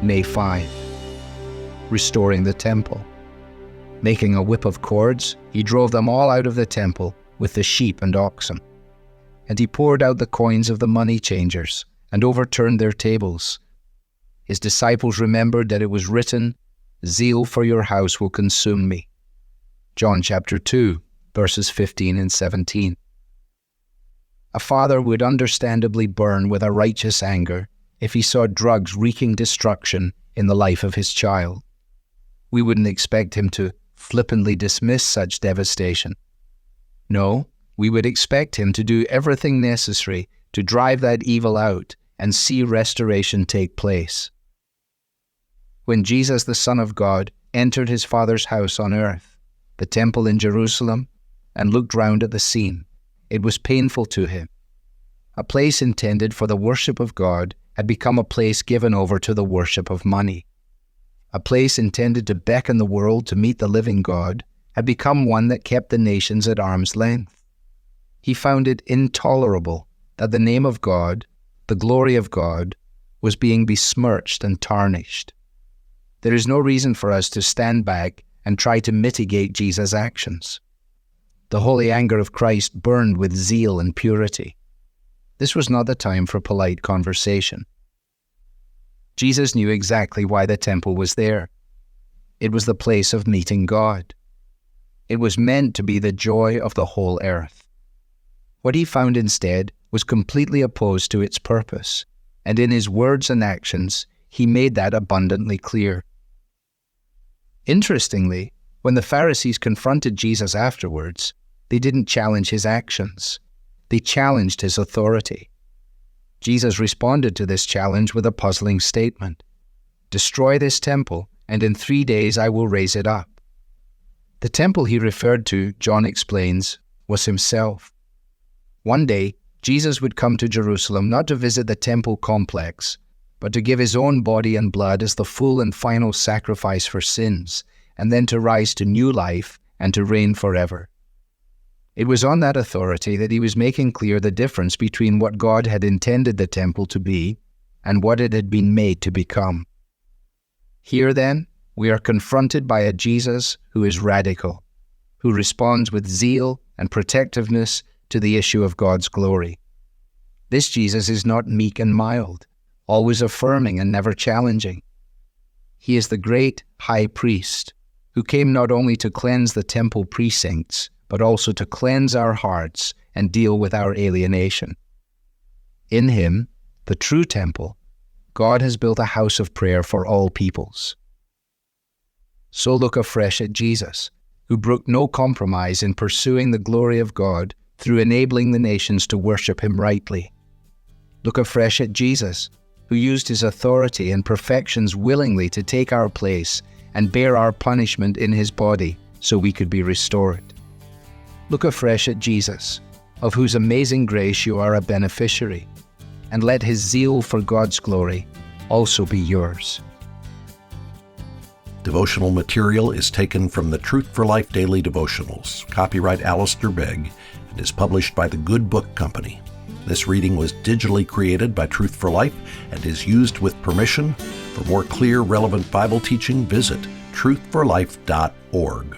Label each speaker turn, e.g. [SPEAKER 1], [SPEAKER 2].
[SPEAKER 1] May 5. Restoring the temple. Making a whip of cords, he drove them all out of the temple with the sheep and oxen. And he poured out the coins of the money changers and overturned their tables. His disciples remembered that it was written, "Zeal for your house will consume me." John chapter 2, verses 15 and 17. A father would understandably burn with a righteous anger if he saw drugs wreaking destruction in the life of his child. We wouldn't expect him to flippantly dismiss such devastation. No, we would expect him to do everything necessary to drive that evil out and see restoration take place. When Jesus, the Son of God, entered his Father's house on earth, the temple in Jerusalem, and looked round at the scene, it was painful to him. A place intended for the worship of God had become a place given over to the worship of money. A place intended to beckon the world to meet the living God had become one that kept the nations at arm's length. He found it intolerable that the name of God, the glory of God, was being besmirched and tarnished. There is no reason for us to stand back and try to mitigate Jesus' actions. The holy anger of Christ burned with zeal and purity. This was not the time for polite conversation. Jesus knew exactly why the temple was there. It was the place of meeting God. It was meant to be the joy of the whole earth. What he found instead was completely opposed to its purpose, and in his words and actions, he made that abundantly clear. Interestingly, when the Pharisees confronted Jesus afterwards, they didn't challenge his actions. They challenged his authority. Jesus responded to this challenge with a puzzling statement. "Destroy this temple, and in 3 days I will raise it up." The temple he referred to, John explains, was himself. One day, Jesus would come to Jerusalem not to visit the temple complex, but to give his own body and blood as the full and final sacrifice for sins, and then to rise to new life and to reign forever. It was on that authority that he was making clear the difference between what God had intended the temple to be and what it had been made to become. Here, then, we are confronted by a Jesus who is radical, who responds with zeal and protectiveness to the issue of God's glory. This Jesus is not meek and mild, always affirming and never challenging. He is the great high priest who came not only to cleanse the temple precincts, but also to cleanse our hearts and deal with our alienation. In him, the true temple, God has built a house of prayer for all peoples. So look afresh at Jesus, who brooked no compromise in pursuing the glory of God through enabling the nations to worship him rightly. Look afresh at Jesus, who used his authority and perfections willingly to take our place and bear our punishment in his body so we could be restored. Look afresh at Jesus, of whose amazing grace you are a beneficiary, and let his zeal for God's glory also be yours.
[SPEAKER 2] Devotional material is taken from the Truth for Life Daily Devotionals, copyright Alistair Begg, and is published by the Good Book Company. This reading was digitally created by Truth for Life and is used with permission. For more clear, relevant Bible teaching, visit truthforlife.org.